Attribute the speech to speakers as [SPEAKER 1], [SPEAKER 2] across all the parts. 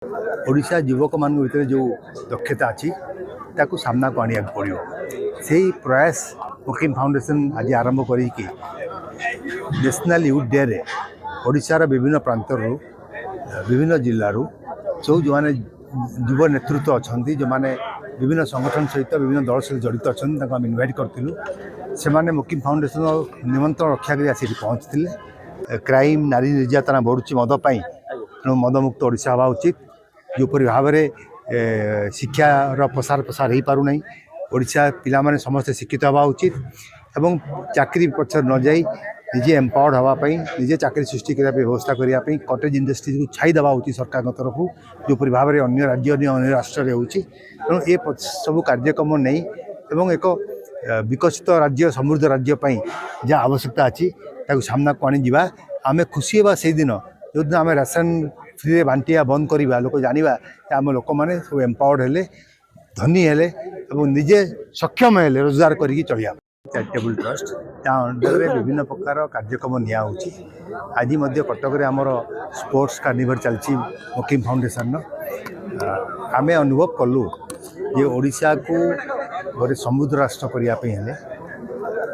[SPEAKER 1] ओडिशा युवक मान भर जो दक्षता अच्छी सामना को आने पड़ो से प्रयास मुकिम फाउंडेशन आज आरंभ कर नेशनल यूथ डे रे ओडिशार विभिन्न प्रांतर विभिन्न जिलूर सब जो मैंने युव नेतृत्व अच्छा जो मैंने विभिन्न संगठन सहित विभिन्न दल सहित जड़ित अच्छा आम इनभाइट करूँ से मुकिम फाउंडेशन निमंत्रण रक्षा कर आसिक पहुँचते क्राइम नारी निर्यातना बढ़ुची मदपाई तेणु मदमुक्त ओडिशा हवा उचित जोपरी भाव में शिक्षार प्रसार प्रसार हो पारना ओडिशा पिला माने समस्ते शिक्षित हवा उचित एवं चाकरी पक्ष न जाई निजे एम्पावर्ड हाँपाई निजे चाकरी सृष्टि करने व्यवस्था करने कटेज इंडस्ट्री को छाई देवा उचित सरकार तरफ जोपरी भाव में अन्य राज्य अन्य राष्ट्र होती तेणु ये सब कार्यक्रम नहीं एवं एक विकसित राज्य समृद्ध राज्यपाई जहाँ आवश्यकता अच्छी सामना को आनी आम खुशी हाँ से दिन जो दिन आम राशन फ्री बांटिया बंद करवा लोक जाना आम लोक मैंने सब एम्पावर्ड हेले धनी हेले निजे सक्षम हेले रोजगार करके चलिया चैरिटेबल ट्रस्ट जहाँ अंडर विभिन्न प्रकार कार्यक्रम निया आज कटक आमर स्पोर्ट्स कार्निवल चलती मुकिम फाउंडेशन आम अनुभव कलु जे ओडिशा को गोटे समृद्ध राष्ट्र करने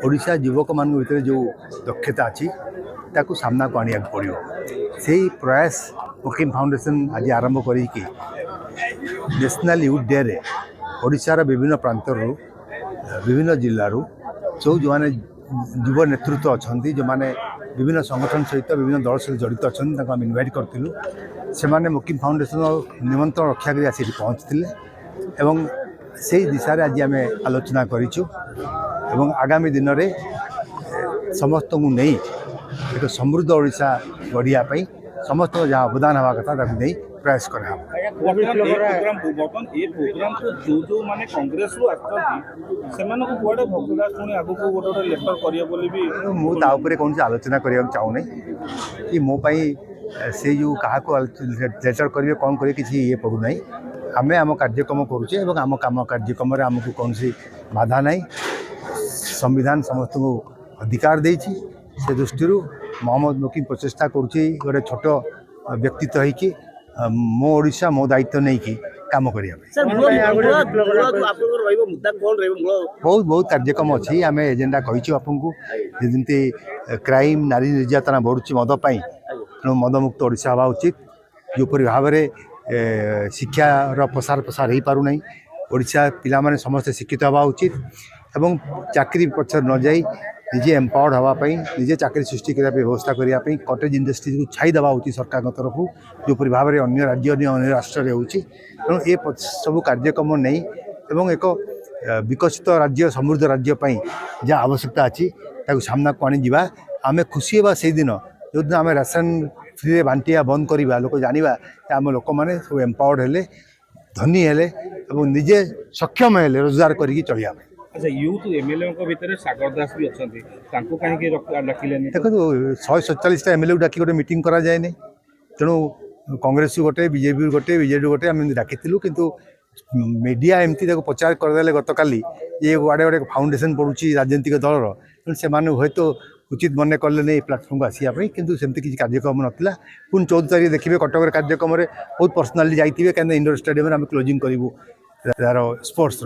[SPEAKER 1] ओडिशा युवक मान भर जो दक्षता अच्छी सामना को आने पड़ो से प्रयास मुकिम फाउंडेशन आज आरंभ कर नेशनल यूथ डे रे ओडिशार विभिन्न प्रांतर विभिन्न जिलूर सब जो मैंने युव नेतृत्व अच्छा जो मैंने विभिन्न संगठन सहित विभिन्न दल सहित जड़ित अच्छा आम इनभाइट करूँ से मुकिम फाउंडेशन निमंत्रण रक्षा कर आसिक पहुँचते से दिशा आज आम आलोचना करूँ आगामी दिन में समस्त को नहीं एक समृद्ध ओडिशा गढ़ापी समस्त जहाँ अवदान हवा कथा नहीं प्रयास कर मुझे कौन आलोचना करने चाहूना कि मोपाई से जो क्या लेटर करेंगे कौन करेंगे किसी ये पड़ूना आम आम कार्यक्रम करुचे आम कम कार्यक्रम आमको कौन बाधा ना संविधान समस्त को अधिकार देती से दृष्टि मोहम्मद मुकिम प्रचेषा करुच्ची गोटे छोट व्यक्तित्व होगी मो ओडिशा मो दायित्व नहीं कि काम करने बहुत बहुत कार्यक्रम अच्छी आम एजेंडा कही आपको जमी क्राइम नारी निर्यातना बढ़ुची मदपाई तेणु मदमुक्त ओडिशा हवा उचित जोपरी भाव में शिक्षार प्रसार प्रसार हो पारना ओडिशा पिला माने समस्ते शिक्षित हवा उचित एवं चाकरी पक्ष न जाई निजे एम्पावर्ड हाँपाई निजे चाकरी सृष्टि करने व्यवस्था करने कटेज इंडस्ट्री को छाई देवा उचित सरकार तरफ जोपरी भाव में अन्य राज्य अन्य राष्ट्र होती तेणु ये सब कार्यक्रम नहीं एवं एक विकसित राज्य समृद्ध राज्यपाई जहाँ आवश्यकता अच्छी सामना को आनी आम खुशी हाँ से दिन जो दिन आम राशन फ्री बांटिया बंद करवा लोक जाना आम लोक मैंने सब एम्पावर्ड हेले धनी हेले निजे सक्षम हेले रोजगार करके चलिया
[SPEAKER 2] अच्छा यूथ एमएलए भितर सागर दास भी अच्छा कहीं
[SPEAKER 1] देखो 147 एमएलए डाक गोटे मीटिंग करा जाए नहीं तेणु कांग्रेस गोटे बीजेपी गोटे बीजेडी गोटे आम डाकी किंतु मीडिया एमती प्रचार करदे गत काली ये गुआड़े गोटे फाउंडेशन पड़ुची राजनीतिक दलर तेणु से हूँ तो उचित मन कले नहीं प्लाटफर्म को आसापी कितु सेमती किसी कार्यक्रम नाला पुणी 14 तारीख देखिए कटक कार्यक्रम में बहुत पर्सनाली जाइए कहीं इंडोर स्टेडियम आम क्लोजिंग करूँ तार स्पोर्ट्स